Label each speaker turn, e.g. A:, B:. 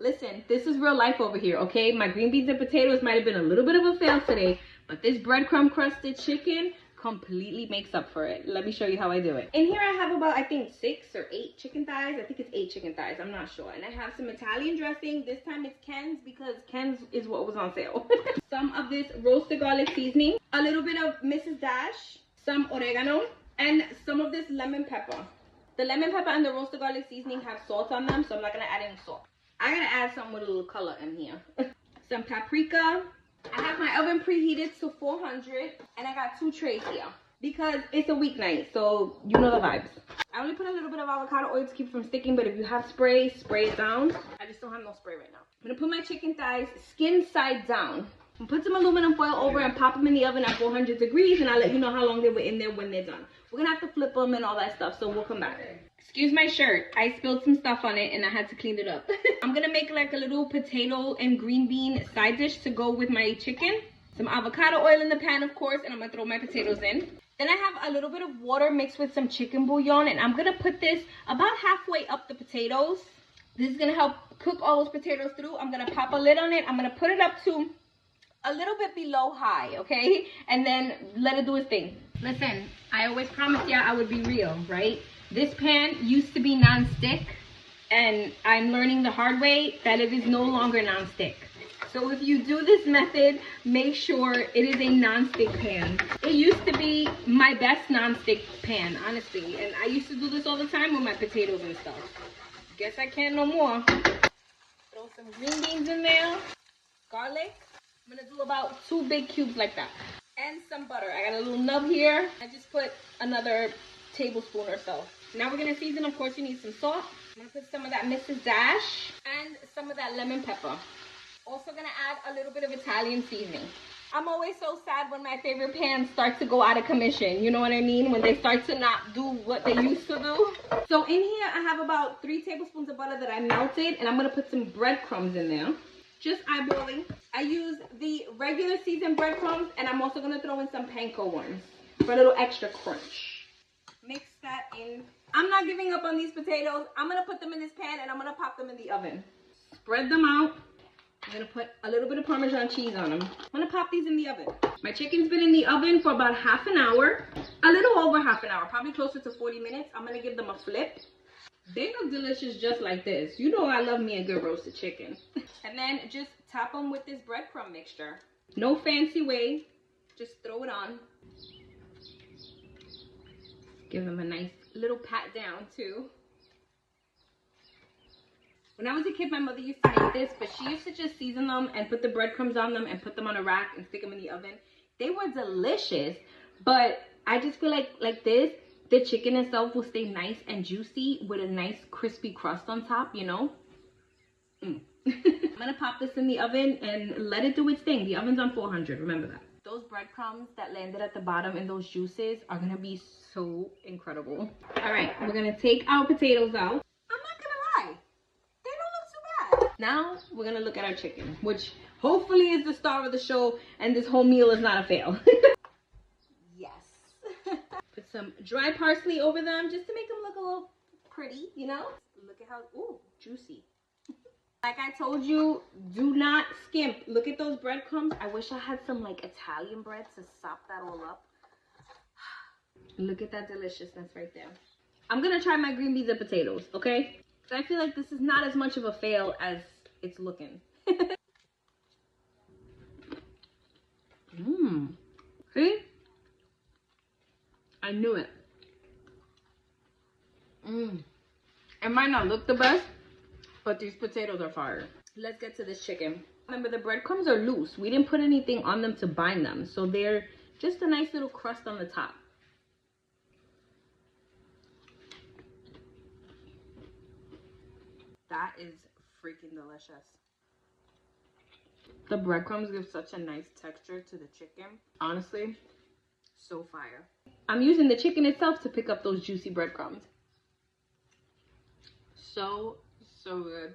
A: Listen, this is real life over here, okay? My green beans and potatoes might have been a little bit of a fail today, but this breadcrumb crusted chicken completely makes up for it. Let me show you how I do it. In here I have about, I think, 6 or 8 chicken thighs. I think it's 8 chicken thighs, I'm not sure. And I have some Italian dressing. This time it's Ken's because Ken's is what was on sale. Some of this roasted garlic seasoning, a little bit of Mrs. Dash, some oregano, and some of this lemon pepper. The lemon pepper and the roasted garlic seasoning have salt on them, so I'm not gonna add any salt. I gotta add something with a little color in here. Some paprika. I have my oven preheated to 400, and I got 2 trays here because it's a weeknight, so you know the vibes. I only put a little bit of avocado oil to keep from sticking, but if you have spray, spray it down. I just don't have no spray right now. I'm gonna put my chicken thighs skin side down. And put some aluminum foil over and pop them in the oven at 400 degrees, and I'll let you know how long they were in there when they're done. We're gonna have to flip them and all that stuff, so we'll come back. Excuse my shirt, I spilled some stuff on it and I had to clean it up. I'm gonna make like a little potato and green bean side dish to go with my chicken. Some avocado oil in the pan, of course, and I'm gonna throw my potatoes in. Then I have a little bit of water mixed with some chicken bouillon, and I'm gonna put this about halfway up the potatoes. This is gonna help cook all those potatoes through. I'm gonna pop a lid on it. I'm gonna put it up to a little bit below high, okay? And then let it do its thing. Listen, I always promised y'all I would be real, right? This pan used to be non-stick, and I'm learning the hard way that it is no longer non-stick. So if you do this method, make sure it is a non-stick pan. It used to be my best non-stick pan, honestly. And I used to do this all the time with my potatoes and stuff. Guess I can't no more. Throw some green beans in there, garlic. I'm gonna do about 2 big cubes like that. And some butter. I got a little nub here. I just put another tablespoon or so. Now we're gonna season. Of course, you need some salt. I'm gonna put some of that Mrs. Dash and some of that lemon pepper. Also gonna add a little bit of Italian seasoning. I'm always so sad when my favorite pans start to go out of commission. You know what I mean? When they start to not do what they used to do. So in here, I have about 3 tablespoons of butter that I melted, and I'm gonna put some breadcrumbs in there. Just eyeballing. I use the regular seasoned breadcrumbs, and I'm also gonna throw in some panko ones for a little extra crunch. Mix that in. I'm not giving up on these potatoes. I'm gonna put them in this pan and I'm gonna pop them in the oven. Spread them out. I'm gonna put a little bit of Parmesan cheese on them. I'm gonna pop these in the oven. My chicken's been in the oven for about half an hour. A little over half an hour, probably closer to 40 minutes. I'm gonna give them a flip. They look delicious just like this. You know I love me a good roasted chicken. And then just top them with this breadcrumb mixture. No fancy way. Just throw it on. Give them a nice little pat down too. When I was a kid, my mother used to make this, but she used to just season them and put the breadcrumbs on them and put them on a rack and stick them in the oven. They were delicious, but I just feel like this, the chicken itself will stay nice and juicy with a nice crispy crust on top, you know? I'm gonna pop this in the oven and let it do its thing. The oven's on 400, remember that. Those breadcrumbs that landed at the bottom and those juices are gonna be so incredible. All right, we're gonna take our potatoes out. I'm not gonna lie, they don't look too bad. Now we're gonna look at our chicken, which hopefully is the star of the show and this whole meal is not a fail. Yes. Put some dry parsley over them just to make them look a little pretty, you know? Look at how, ooh, juicy. Like I told you, do not skimp. Look at those breadcrumbs. I wish I had some like Italian bread to sop that all up. Look at that deliciousness right there. I'm gonna try my green beans and potatoes, okay? So I feel like this is not as much of a fail as it's looking. See? I knew it. It might not look the best, but these potatoes are fire. Let's get to this chicken. Remember, the breadcrumbs are loose. We didn't put anything on them to bind them. So they're just a nice little crust on the top. That is freaking delicious. The breadcrumbs give such a nice texture to the chicken. Honestly, so fire. I'm using the chicken itself to pick up those juicy breadcrumbs. So good.